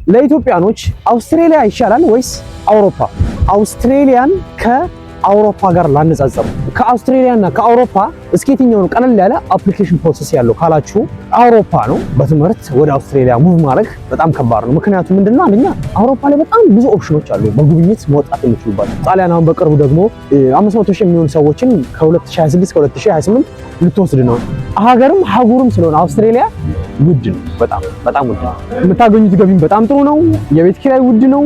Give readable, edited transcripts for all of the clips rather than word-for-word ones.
ለኢትዮጵያኖች አውስትራሊያ ይሻላል ወይስ አውሮፓ? አውስትራሊያን ከአውሮፓ ጋር ላነጻጸር። ከአውስትራሊያና ከአውሮፓ እስኪ የትኛው ነው ቀለል ያለ አፕሊኬሽን ፕሮሰስ ያለው ካላችሁ አውሮፓ ነው። በትምህርት ወደ አውስትራሊያ ሙቭ ማድረግ በጣም ከባድ ነው። ምክንያቱም ምንድነው አንደኛ አውሮፓ ላይ በጣም ብዙ ኦፕሽኖች አሉ በጉብኝት መውጣት የምትችሉባቸው። ጣሊያን አሁን በቅርቡ ደግሞ 500,000 የሚሆኑ ሰዎችን ከ2026 ከ2028 ልትወስድ ነው። ሀገርም ሀጉርም ስለሆነ አውስትራሊያ ውድ ነው። በጣም ውድ ነው። የምታገኙት ገቢም በጣም ጥሩ ነው። የቤት ኪራይ ውድ ነው።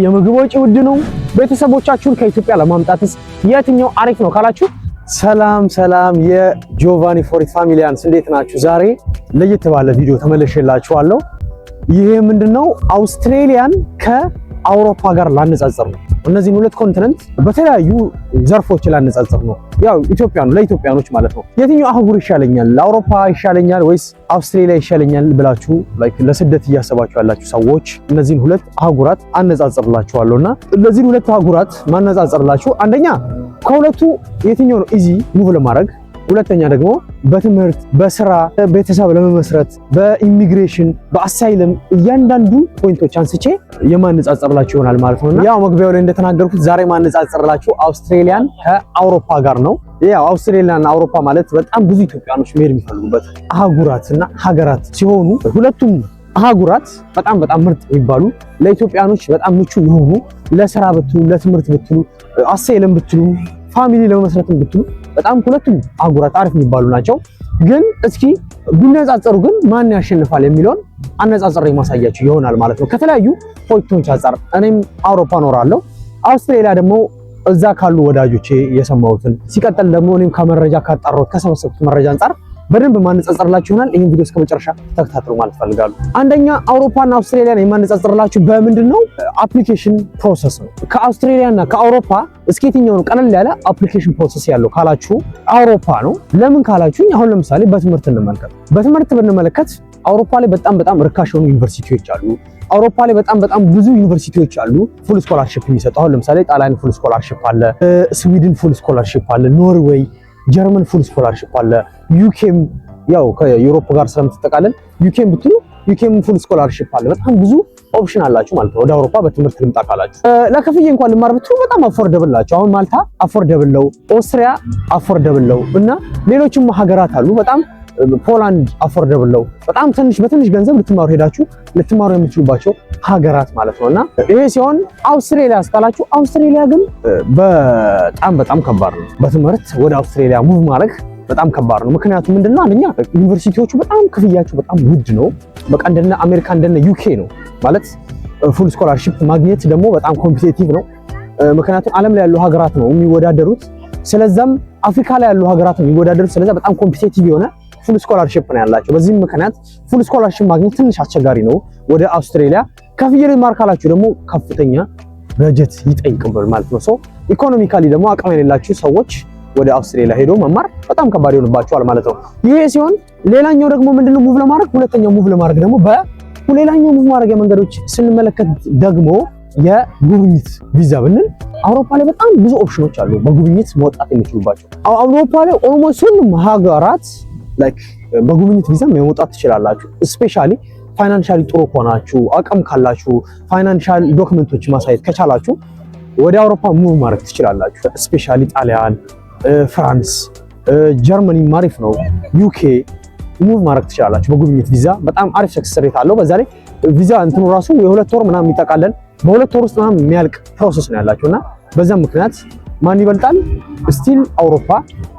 የምግብ ወጪ ውድ ነው። ቤተሰቦቻችሁን ከኢትዮጵያ ለማምጣትስ የትኛው አሪፍ ነው ካላችሁ ሰላም የጆቫኒ ፎሪት ፋሚሊያንስ እንዴት ናችሁ? ዛሬ ለየት ባለ ቪዲዮ ተመልሼላችኋለሁ። ይሄ ምንድነው አውስትራሊያን ከአውሮፓ ጋር ላነጻጸር ነው። እነዚህን ሁለት ኮንቲነንት በተለያዩ ዘርፎች ላነጻጸር ነው። ያው ለኢትዮጵያኖች ማለት ነው። የትኛው አህጉር ይሻለኛል፣ ለአውሮፓ ይሻለኛል ወይስ አውስትራሊያ ይሻለኛል ብላችሁ ለስደት እያሰባችሁ ያላችሁ ሰዎች እነዚህን ሁለት አህጉራት አነጻጽርላችኋለሁና እነዚህን ሁለት አህጉራት ማነጻጸርላችሁ አንደኛ ከሁለቱ የትኛው ነው ኢዚ ሙቭ ለማድረግ፣ ሁለተኛ ደግሞ በትምህርት በስራ ቤተሰብ ለመመስረት በኢሚግሬሽን በአሳይለም እያንዳንዱ ፖይንቶች አንስቼ የማነጻጸርላችሁ ይሆናል ማለት ነው። ያው መግቢያው ላይ እንደተናገርኩት ዛሬ ማነጻጸርላችሁ አውስትራሊያን ከአውሮፓ ጋር ነው። ያው አውስትራሊያና አውሮፓ ማለት በጣም ብዙ ኢትዮጵያኖች መሄድ የሚፈልጉበት አህጉራትና ሀገራት ሲሆኑ ሁለቱም አህጉራት በጣም ምርጥ የሚባሉ ለኢትዮጵያኖች በጣም ምቹ የሆኑ ለስራ ብትሉ ለትምህርት ብትሉ አሳይለም ብትሉ ፋሚሊ ለመመስረትም ብትሉ በጣም ሁለቱም አህጉራት አሪፍ የሚባሉ ናቸው። ግን እስኪ ቢነጻጸሩ ግን ማን ያሸንፋል የሚለውን አነጻጽሬ ማሳያችሁ ይሆናል ማለት ነው። ከተለያዩ ፖይንቶች አንፃር እኔም አውሮፓ ኖራለሁ፣ አውስትራሊያ ደግሞ እዛ ካሉ ወዳጆቼ የሰማሁትን ሲቀጥል ደግሞ እኔም ከመረጃ ካጣራሁት ከሰበሰብኩት መረጃ አንፃር በደንብ ማነጻጸርላችሁ ይሆናል። ይሄን ቪዲዮ እስከመጨረሻ ተከታተሉ ማለት ፈልጋለሁ። አንደኛ አውሮፓና አውስትራሊያን የማነጻጸርላችሁ በምንድነው አፕሊኬሽን ፕሮሰስ ነው። ከአውስትራሊያና ከአውሮፓ እስኪ የትኛው ነው ቀለል ያለ አፕሊኬሽን ፕሮሰስ ያለው ካላችሁ አውሮፓ ነው። ለምን ካላችሁኝ አሁን ለምሳሌ በትምህርት እንመልከት። በትምህርት ብንመለከት አውሮፓ ላይ በጣም ርካሽ የሆኑ ዩኒቨርሲቲዎች አሉ። አውሮፓ ላይ በጣም ብዙ ዩኒቨርሲቲዎች አሉ ፉል ስኮላርሺፕ የሚሰጡ። አሁን ለምሳሌ ጣሊያን ፉል ስኮላርሺፕ አለ፣ ስዊድን ፉል ስኮላርሺፕ አለ፣ ኖርዌይ ጀርመን ፉል ስኮላርሺፕ አለ። ዩኬም ያው ከዩሮፕ ጋር ስለምትጠቃለል ዩኬም ብትሉ ዩኬም ፉል ስኮላርሺፕ አለ። በጣም ብዙ ኦፕሽን አላችሁ ማለት ነው። ወደ አውሮፓ በትምህርት ልምጣ ካላችሁ ለክፍያ እንኳን ልማር ብትሉ በጣም አፎርደብል ናቸው። አሁን ማልታ አፎርደብል ነው፣ ኦስትሪያ አፎርደብል ነው እና ሌሎችም ሀገራት አሉ በጣም ፖላንድ አፎርደብል ነው። በጣም በትንሽ ገንዘብ ልትማሩ የምትችሉባቸው ሀገራት ማለት ነውና ይሄ ሲሆን አውስትራሊያ እስካላችሁ አውስትራሊያ ግን በጣም ከባድ ነው። በትምህርት ወደ አውስትራሊያ ሙቭ ማድረግ በጣም ከባድ ነው። ምክንያቱም ምንድነው አንደኛ ዩኒቨርሲቲዎቹ በጣም ክፍያቸው በጣም ውድ ነው። በቃ እንደነ አሜሪካ እንደነ ዩኬ ነው ማለት ፉል ስኮላርሺፕ ማግኘት ደግሞ በጣም ኮምፒቲቲቭ ነው። ምክንያቱም ዓለም ላይ ያሉ ሀገራት ነው የሚወዳደሩት። ስለዛም አፍሪካ ላይ ያሉ ሀገራት ነው የሚወዳደሩት። ስለዛ በጣም ኮምፒቲቲቭ የሆነ ፉል ስኮላርሺፕ ነው ያላቸው። በዚህም ምክንያት ፉል ስኮላርሺፕ ማግኘት ትንሽ አስቸጋሪ ነው ወደ አውስትራሊያ። ከፍዬ ልማር ካላችሁ ደግሞ ከፍተኛ በጀት ይጠይቅብናል ማለት ነው። ሶ ኢኮኖሚካሊ ደግሞ አቅም የሌላችሁ ሰዎች ወደ አውስትራሊያ ሄዶ መማር በጣም ከባድ ይሆንባችኋል ማለት ነው። ይሄ ሲሆን ሌላኛው ደግሞ ምንድነው ሙቭ ለማድረግ ሁለተኛው ሙቭ ለማድረግ ደግሞ በሌላኛው ሙቭ ማድረግ መንገዶች ስንመለከት ደግሞ የጉብኝት ቪዛ ብንል አውሮፓ ላይ በጣም ብዙ ኦፕሽኖች አሉ በጉብኝት መውጣት የሚችሉባቸው። አውሮፓ ላይ ኦልሞስት ሁሉም ሀገራት ላይክ በጉብኝት ቪዛ መውጣት ትችላላችሁ። ስፔሻሊ ፋይናንሻሊ ጥሩ ከሆናችሁ አቅም ካላችሁ ፋይናንሻል ዶክመንቶች ማሳየት ከቻላችሁ ወደ አውሮፓ ሙቭ ማድረግ ትችላላችሁ። ስፔሻሊ ጣሊያን፣ ፍራንስ፣ ጀርመኒ አሪፍ ነው። ዩኬ ሙቭ ማድረግ ትችላላችሁ በጉብኝት ቪዛ በጣም አሪፍ ሰክሰስ ሬት አለው። በዛ ላይ ቪዛ እንትኑ ራሱ የሁለት ወር ምናምን የሚጠቃለል በሁለት ወር ውስጥ ምናምን የሚያልቅ ፕሮሰስ ነው ያላችሁና በዛም ምክንያት ማን ይበልጣል? ስቲል አውሮፓ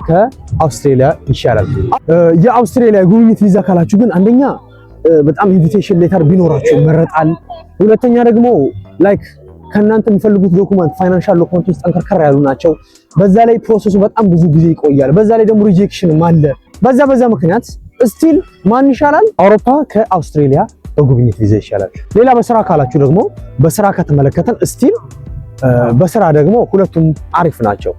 ከአውስትራሊያ ይሻላል። የአውስትራሊያ ጉብኝት ቪዛ ካላችሁ ግን አንደኛ በጣም ኢንቪቴሽን ሌተር ቢኖራችሁ ይመረጣል። ሁለተኛ ደግሞ ላይክ ከእናንተ የሚፈልጉት ዶኩመንት ፋይናንሻል ዶኩመንቶች ጠንከር ያሉ ናቸው። በዛ ላይ ፕሮሰሱ በጣም ብዙ ጊዜ ይቆያል። በዛ ላይ ደግሞ ሪጀክሽንም አለ። በዛ ምክንያት ስቲል ማን ይሻላል? አውሮፓ ከአውስትራሊያ በጉብኝት ቪዛ ይሻላል። ሌላ በስራ ካላችሁ ደግሞ በስራ ከተመለከተን ስቲል በስራ ደግሞ ሁለቱም አሪፍ ናቸው።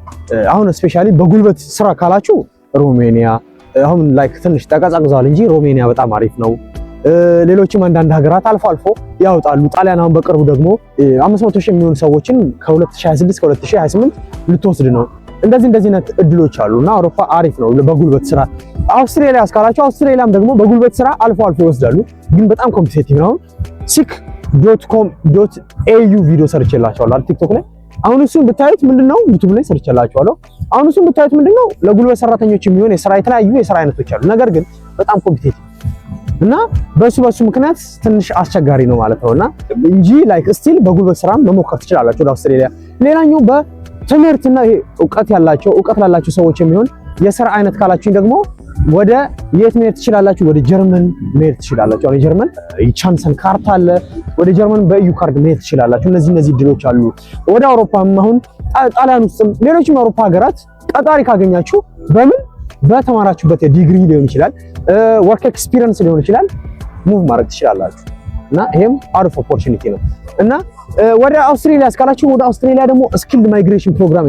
አሁን ስፔሻሊ በጉልበት ስራ ካላችሁ ሮሜኒያ አሁን ላይክ ትንሽ ተቀዛቅዟል እንጂ ሮሜኒያ በጣም አሪፍ ነው። ሌሎችም አንዳንድ ሀገራት አልፎ ያወጣሉ። ጣሊያን አሁን በቅርቡ ደግሞ 500,000 የሚሆኑ ሰዎችን ከ2026 ከ2028 ልትወስድ ነው። እንደዚህ አይነት እድሎች አሉና አውሮፓ አሪፍ ነው በጉልበት ስራ። አውስትራሊያ እስካላችሁ አውስትራሊያም ደግሞ በጉልበት ስራ አልፎ ይወስዳሉ፣ ግን በጣም ኮምፒቲቲቭ ነው። ሲክ .com.au ቪዲዮ ሰርቼላችኋለሁ ቲክቶክ ላይ። አሁን እሱን ብታዩት ምንድነው ዩቲዩብ ላይ ሰርቼላችኋለሁ። አሁን እሱን ብታዩት ምንድነው ለጉልበት ሰራተኞች የሚሆን የተለያዩ የስራ አይነቶች አሉ። ነገር ግን በጣም ኮምፒቲቲቭ እና በሱ ምክንያት ትንሽ አስቸጋሪ ነው ማለት ነውና እንጂ ላይክ ስቲል በጉልበት ስራም መሞከር ትችላላችሁ ወደ አውስትራሊያ። ሌላኛው በትምህርትና ይሄ እውቀት ላላቸው ሰዎች የሚሆን የስራ አይነት ካላችሁ ደግሞ ወደ የት መሄድ ትችላላችሁ? ወደ ጀርመን መሄድ ትችላላችሁ። አሁን የጀርመን የቻንሰን ካርታ አለ። ወደ ጀርመን በኢዩ ካርድ መሄድ ትችላላችሁ። እነዚህ እድሎች አሉ። ወደ አውሮፓም አሁን ጣሊያን ውስጥም ሌሎችም አውሮፓ ሀገራት ቀጣሪ ካገኛችሁ በምን በተማራችሁበት ዲግሪ ሊሆን ይችላል፣ ወርክ ኤክስፒሪየንስ ሊሆን ይችላል፣ ሙቭ ማድረግ ትችላላችሁ እና ይሄም አሪፍ ኦፖርቹኒቲ ነው እና ወደ አውስትራሊያ እስካላችሁ ወደ አውስትራሊያ ደግሞ ስኪልድ ማይግሬሽን ፕሮግራም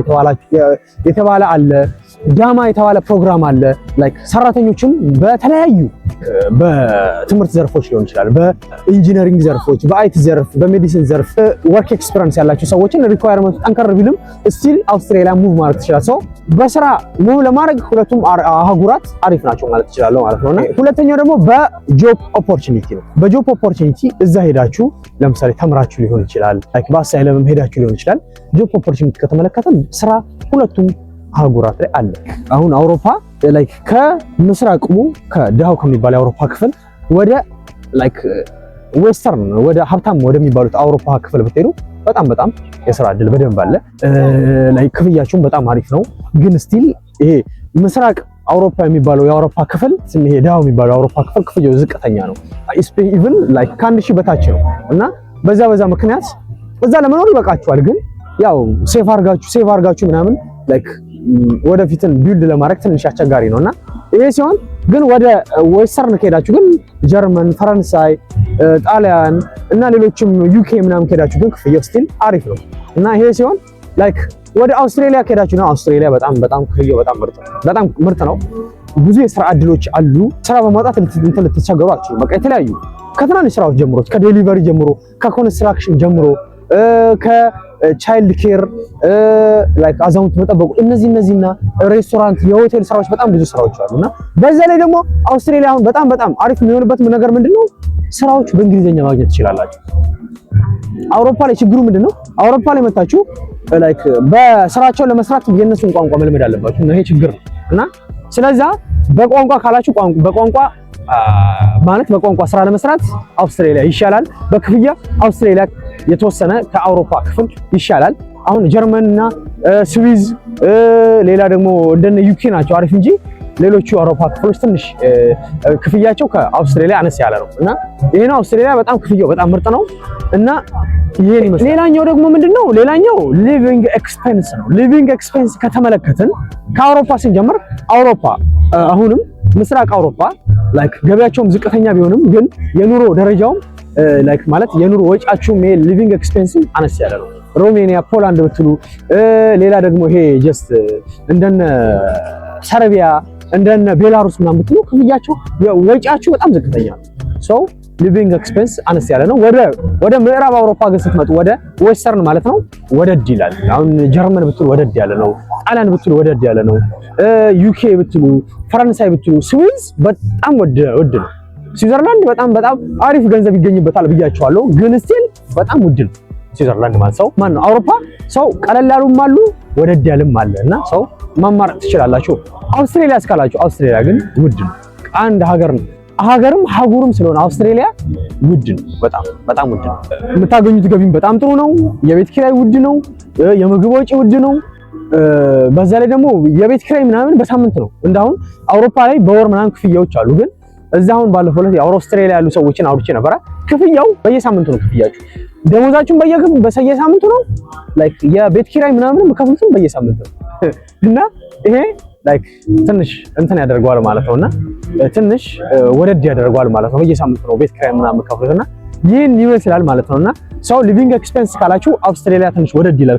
የተባለ አለ። ዳማ የተባለ ፕሮግራም አለ። ላይክ ሰራተኞችን በተለያዩ በትምህርት ዘርፎች ሊሆን ይችላል፣ በኢንጂነሪንግ ዘርፎች፣ በአይቲ ዘርፍ፣ በሜዲሲን ዘርፍ ወርክ ኤክስፒሪየንስ ያላቸው ሰዎችን ሪኳየርመንቱ ጠንከር ቢልም ስቲል አውስትራሊያ ሙቭ ማድረግ ትችላል። ሰው በስራ ሙቭ ለማድረግ ሁለቱም አህጉራት አሪፍ ናቸው ማለት ትችላለህ ማለት ነውና ሁለተኛው ደግሞ በጆብ ኦፖርቹኒቲ ነው። በጆብ ኦፖርቹኒቲ እዛ ሄዳችሁ ለምሳሌ ተምራችሁ ሊሆን ይችላል፣ ላይክ በአሳይለም ሄዳችሁ ሊሆን ይችላል። ጆብ ኦፖርቹኒቲ ከተመለከተን ስራ ሁለቱም አህጉራት ላይ አለ። አሁን አውሮፓ ላይክ ከምስራቁ ከደሃው ከሚባል የአውሮፓ ክፍል ወደ ላይክ ዌስተርን ወደ ሀብታም ወደሚባሉት አውሮፓ ክፍል ብትሄዱ በጣም የስራ እድል በደንብ አለ። ላይክ ክፍያቸውም በጣም አሪፍ ነው። ግን ስቲል ይሄ ምስራቅ አውሮፓ የሚባለው የአውሮፓ ክፍል ይሄ ደሃው የሚባለው የአውሮፓ ክፍል ክፍያው ዝቅተኛ ነው። ኢቭን ላይክ ከ1000 በታች ነው እና በዛ ምክንያት እዛ ለመኖር ይበቃችኋል። ግን ያው ሴቭ አርጋችሁ ምናምን ላይክ ወደፊትን ቢልድ ለማድረግ ትንሽ አስቸጋሪ ነውና ይሄ ሲሆን ግን ወደ ዌስተርን ከሄዳችሁ ግን ጀርመን፣ ፈረንሳይ፣ ጣሊያን እና ሌሎችም ዩኬ ምናምን ከሄዳችሁ ግን ክፍያው ስቲል አሪፍ ነው እና ይሄ ሲሆን ላይክ ወደ አውስትራሊያ ከሄዳችሁ ነው አውስትራሊያ በጣም ክፍያው በጣም ምርጥ ነው። ብዙ የስራ እድሎች አሉ። ስራ በማውጣት ልትቸገሩ አትችሉም። በቃ የተለያዩ ከትናንሽ ስራዎች ጀምሮ ከዴሊቨሪ ጀምሮ ከኮንስትራክሽን ጀምሮ ከቻይልድ ኬር ላይክ አዛውንት መጠበቁ እነዚህና ሬስቶራንት፣ የሆቴል ስራዎች በጣም ብዙ ስራዎች አሉና በዛ ላይ ደግሞ አውስትራሊያ አሁን በጣም አሪፍ የሚሆንበት ነገር ምንድነው? ስራዎች በእንግሊዘኛ ማግኘት ትችላላችሁ። አውሮፓ ላይ ችግሩ ምንድነው? አውሮፓ ላይ መጣችሁ ላይክ በስራቸው ለመስራት የነሱን ቋንቋ መልመድ አለባችሁ እና ይሄ ችግር ነው እና ስለዛ በቋንቋ ካላችሁ በቋንቋ ስራ ለመስራት አውስትራሊያ ይሻላል። በክፍያ አውስትራሊያ የተወሰነ ከአውሮፓ ክፍል ይሻላል። አሁን ጀርመንና ስዊዝ ሌላ ደግሞ እንደነ ዩኬ ናቸው አሪፍ እንጂ ሌሎቹ አውሮፓ ክፍሎች ትንሽ ክፍያቸው ከአውስትራሊያ አነስ ያለ ነው እና ይሄን አውስትራሊያ በጣም ክፍያው በጣም ምርጥ ነው እና ይሄን ይመስላል። ሌላኛው ደግሞ ምንድነው? ሌላኛው ሊቪንግ ኤክስፔንስ ነው። ሊቪንግ ኤክስፔንስ ከተመለከትን ከአውሮፓ ስንጀምር አውሮፓ አሁንም ምስራቅ አውሮፓ ላይክ ገበያቸውም ዝቅተኛ ቢሆንም ግን የኑሮ ደረጃውም ላይክ ማለት የኑሮ ወጪያቸውም ይሄ ሊቪንግ ኤክስፔንስ አነስ ያለ ነው። ሮሜኒያ፣ ፖላንድ ብትሉ ሌላ ደግሞ ይሄ ጀስት እንደነ ሰርቢያ እንደነ ቤላሩስ ምናምን ብትሉ ክፍያቸው ወጪያቸው በጣም ዝቅተኛ ነው። ሶ ሊቪንግ ኤክስፔንስ አነስ ያለ ነው። ወደ ምዕራብ አውሮፓ ግን ስትመጡ ወደ ዌስተርን ማለት ነው ወደድ ይላል። አሁን ጀርመን ብትሉ ወደድ ያለ ነው። ጣሊያን ብትሉ ወደድ ያለ ነው። ዩኬ ብትሉ፣ ፈረንሳይ ብትሉ፣ ስዊዝ በጣም ወድ ነው። ስዊዘርላንድ በጣም አሪፍ ገንዘብ ይገኝበታል ብያቸዋለሁ። ግን ስቲል በጣም ውድ ነው ስዊዘርላንድ ማለት ነው። ማን ነው አውሮፓ ሰው ቀለል ያሉም አሉ ወደድ ያለም አለ እና ሰው ማማረጥ ትችላላችሁ። አውስትራሊያ እስካላችሁ አውስትራሊያ ግን ውድ ነው። አንድ ሀገር ነው ሀገርም ስለሆነ አውስትራሊያ ውድ ነው። በጣም ውድ ነው። የምታገኙት ገቢም በጣም ጥሩ ነው። የቤት ኪራይ ውድ ነው። የምግብ ወጪ ውድ ነው። በዛ ላይ ደግሞ የቤት ኪራይ ምናምን በሳምንት ነው። እንዳሁን አውሮፓ ላይ በወር ምናምን ክፍያዎች አሉ። ግን እዛውን ባለፈው ዕለት አውስትራሊያ ያሉ ሰዎችን አውርቼ ነበረ። ክፍያው በየሳምንቱ ነው። ክፍያችሁ ደሞዛችሁን በየሳምንቱ ነው። ላይክ የቤት ኪራይ ምናምን የምከፍሉትም በየሳምንቱ ነው እና ይሄ ላይክ ትንሽ እንትን ያደርገዋል ማለት ነውና ትንሽ ወደድ ያደርገዋል ማለት ነው። በየሳምንቱ ነው ቤት ኪራይ ምናምን የምከፍሉትና ይህን ይመስላል ማለት ነውና ሰው ሊቪንግ ኤክስፔንስ ካላችሁ አውስትራሊያ ትንሽ ወደድ ይላል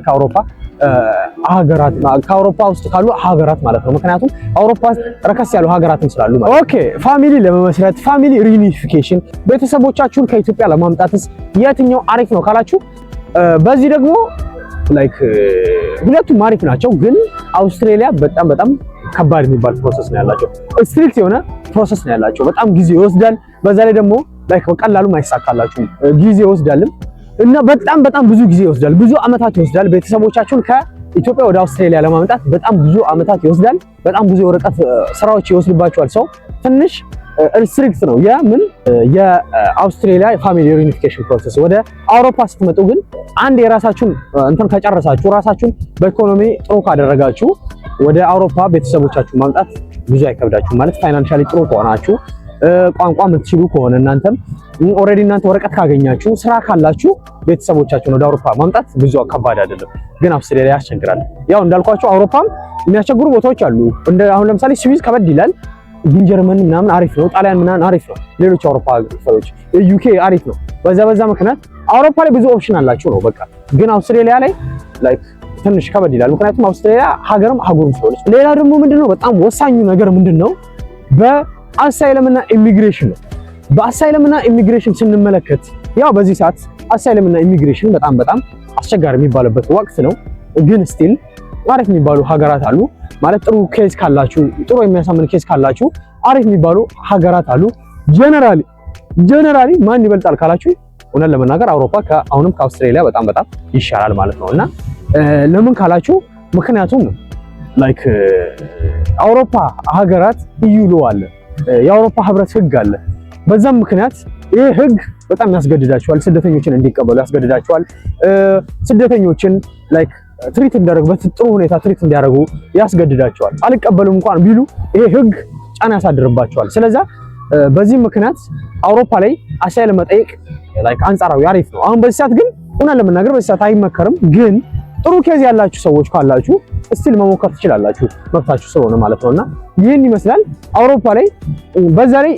ከአውሮፓ ውስጥ ካሉ ሀገራት ማለት ነው። ምክንያቱም አውሮፓ ውስጥ ረከስ ያሉ ሀገራትም ስላሉ ማለት ነው። ኦኬ ፋሚሊ ለመመስረት ፋሚሊ ሪዩኒፊኬሽን ቤተሰቦቻችሁን ከኢትዮጵያ ለማምጣትስ የትኛው አሪፍ ነው ካላችሁ በዚህ ደግሞ ላይክ ሁለቱም አሪፍ ናቸው። ግን አውስትራሊያ በጣም ከባድ የሚባል ፕሮሰስ ነው ያላቸው። ስትሪክት የሆነ ፕሮሰስ ነው ያላቸው። በጣም ጊዜ ይወስዳል። በዛ ላይ ደግሞ ላይክ በቀላሉ ማይሳካላችሁ ጊዜ ይወስዳልም እና በጣም ብዙ ጊዜ ይወስዳል። ብዙ አመታት ይወስዳል። ቤተሰቦቻችሁን ከኢትዮጵያ ወደ አውስትራሊያ ለማምጣት በጣም ብዙ አመታት ይወስዳል። በጣም ብዙ የወረቀት ስራዎች ይወስድባችኋል። ሰው ትንሽ ሪስትሪክት ነው የአውስትራሊያ ፋሚሊ ሪዩኒፊኬሽን ፕሮሰስ። ወደ አውሮፓ ስትመጡ ግን አንድ የራሳችሁን እንትን ከጨረሳችሁ ራሳችሁን በኢኮኖሚ ጥሩ ካደረጋችሁ ወደ አውሮፓ ቤተሰቦቻችሁ ማምጣት ብዙ አይከብዳችሁ። ማለት ፋይናንሻሊ ጥሩ ከሆናችሁ ቋንቋ የምትችሉ ከሆነ እናንተም ኦልሬዲ እናንተ ወረቀት ካገኛችሁ ስራ ካላችሁ ቤተሰቦቻችሁን ወደ አውሮፓ ማምጣት ብዙ ከባድ አይደለም። ግን አውስትራሊያ ያስቸግራል። ያው እንዳልኳችሁ አውሮፓም የሚያስቸግሩ ቦታዎች አሉ። እንደ አሁን ለምሳሌ ስዊዝ ከበድ ይላል። ግን ጀርመን ምናምን አሪፍ ነው። ጣሊያን ምናምን አሪፍ ነው። ሌሎች አውሮፓ ሀገሮች ዩኬ አሪፍ ነው። በዛ ምክንያት አውሮፓ ላይ ብዙ ኦፕሽን አላችሁ ነው በቃ። ግን አውስትራሊያ ላይ ላይክ ትንሽ ከበድ ይላል። ምክንያቱም አውስትራሊያ ሀገርም አህጉርም ስለሆነች። ሌላ ደግሞ ምንድነው በጣም ወሳኙ ነገር ምንድነው በአሳይለምና ኢሚግሬሽን ነው። በአሳይለምና ኢሚግሬሽን ስንመለከት ያው በዚህ ሰዓት አሳይለምና ኢሚግሬሽን በጣም አስቸጋሪ የሚባልበት ወቅት ነው። ግን ስቲል አሪፍ የሚባሉ ሀገራት አሉ። ማለት ጥሩ ኬዝ ካላችሁ ጥሩ የሚያሳምን ኬዝ ካላችሁ አሪፍ የሚባሉ ሀገራት አሉ። ጀነራሊ ማን ይበልጣል ካላችሁ እውነት ለመናገር አውሮፓ አሁንም ከአውስትራሊያ በጣም ይሻላል ማለት ነው። እና ለምን ካላችሁ ምክንያቱም ላይክ አውሮፓ ሀገራት EU ሎ አለ፣ የአውሮፓ ህብረት ህግ አለ። በዛም ምክንያት ይሄ ህግ በጣም ያስገድዳቸዋል፣ ስደተኞችን እንዲቀበሉ ያስገድዳቸዋል። ስደተኞችን ላይክ ትሪት እንዲያደርጉበት ጥሩ ሁኔታ ትሪት እንዲያደርጉ ያስገድዳቸዋል። አልቀበሉም እንኳን ቢሉ ይሄ ህግ ጫና ያሳድርባቸዋል። ስለዚህ በዚህ ምክንያት አውሮፓ ላይ አሳይለም መጠየቅ ላይክ አንጻራዊ አሪፍ ነው። አሁን በዚህ ሰዓት ግን እውነት ለመናገር በዚህ ሰዓት አይመከርም። ግን ጥሩ ኬዝ ያላችሁ ሰዎች ካላችሁ እስቲል መሞከር ትችላላችሁ፣ መብታችሁ ስለሆነ ማለት ነውና ይህን ይመስላል አውሮፓ ላይ። በዛ ላይ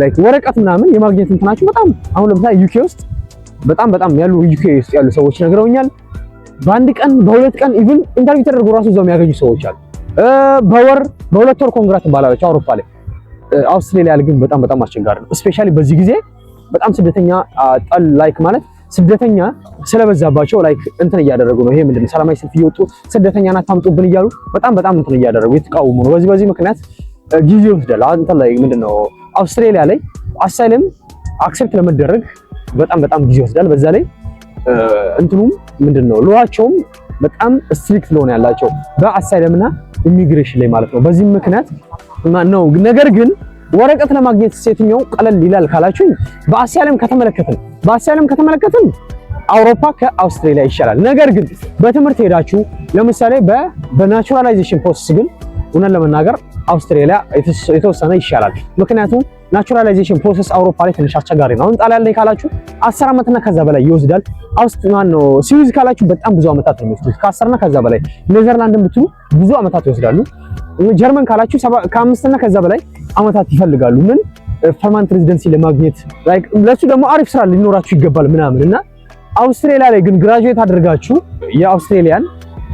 ላይክ ወረቀት ምናምን የማግኘት እንትናችሁ በጣም አሁን ለምሳሌ ዩኬ ውስጥ በጣም ያሉ ዩኬ ውስጥ ያሉ ሰዎች ነግረውኛል። በአንድ ቀን በሁለት ቀን ኢቭን ኢንተርቪው ተደርጎ ራሱ እዛው የሚያገኙ ሰዎች አሉ። በሁለት ወር ኮንግራት ባላቸው አውሮፓ ላይ። አውስትራሊያ ግን በጣም አስቸጋሪ ነው። ስፔሻሊ በዚህ ጊዜ በጣም ስደተኛ ጠል ላይክ ማለት ስደተኛ ስለበዛባቸው ላይክ እንትን እያደረጉ ነው። ይሄ ምንድነው ሰላማዊ ሰልፍ እየወጡ ስደተኛን አታምጡብን እያሉ በጣም እንትን እያደረጉ የተቃወሙ ነው። በዚህ ምክንያት ጊዜ ይወስዳል። እንትን ላይ ምንድነው አውስትራሊያ ላይ አሳይለም አክሰፕት ለመደረግ በጣም ጊዜ ይወስዳል። በዛ ላይ እንትኑም ምንድነው ሎዋቸውም በጣም ስትሪክት ስለሆነ ያላቸው በአሳይለምና ኢሚግሬሽን ላይ ማለት ነው። በዚህ ምክንያት ነው። ነገር ግን ወረቀት ለማግኘት የትኛው ቀለል ይላል ካላችሁ በአሳይለም ከተመለከትን አውሮፓ ከአውስትራሊያ ይሻላል። ነገር ግን በትምህርት ሄዳችሁ ለምሳሌ በናቹራላይዜሽን ፕሮሰስ ግን እውነት ለመናገር አውስትራሊያ የተወሰነ ይሻላል። ምክንያቱም ናቹራላይዜሽን ፕሮሰስ አውሮፓ ላይ ትንሽ አስቸጋሪ ነው። አሁን ጣሊያን ላይ ካላችሁ 10 ዓመትና ከዛ በላይ ይወስዳል። ስዊዝ ካላችሁ በጣም ብዙ ዓመታት ነው የሚወስዱት፣ ከ10 እና ከዛ በላይ። ኔዘርላንድን ብትሉ ብዙ ዓመታት ይወስዳሉ። ጀርመን ካላችሁ ከ5 እና ከዛ በላይ ዓመታት ይፈልጋሉ። ምን ፐርማነንት ሬዚደንሲ ለማግኘት ላይክ ለሱ ደግሞ አሪፍ ስራ ሊኖራችሁ ይገባል ምናምንና አውስትራሊያ ላይ ግን ግራጁዌት አድርጋችሁ የአውስትራሊያን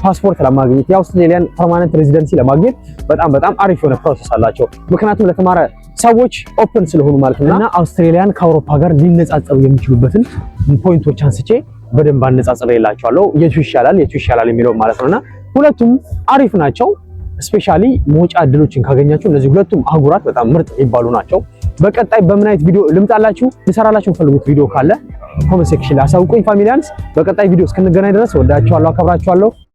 ፓስፖርት ለማግኘት የአውስትራሊያን ፐርማነንት ሬዚደንሲ ለማግኘት በጣም አሪፍ የሆነ ፕሮሰስ አላቸው። ምክንያቱም ለተማረ ሰዎች ኦፕን ስለሆኑ ማለት ነው። እና አውስትራሊያን ከአውሮፓ ጋር ሊነጻጸሩ የሚችሉበትን ፖይንቶች አንስቼ በደንብ አነጻጽሬላችኋለሁ። የቱ ይሻላል የሚለው ማለት ነውና ሁለቱም አሪፍ ናቸው። ስፔሻሊ መውጫ እድሎችን ካገኛችሁ እነዚህ ሁለቱም አህጉራት በጣም ምርጥ የሚባሉ ናቸው። በቀጣይ በምን አይነት ቪዲዮ ልምጣላችሁ ልሰራላችሁ ፈልጉት ቪዲዮ ካለ ኮሜንት ሴክሽን ላይ አሳውቁኝ ፋሚሊያንስ። በቀጣይ ቪዲዮ እስክንገናኝ ድረስ ወዳችኋለሁ፣ አከብራችኋለሁ።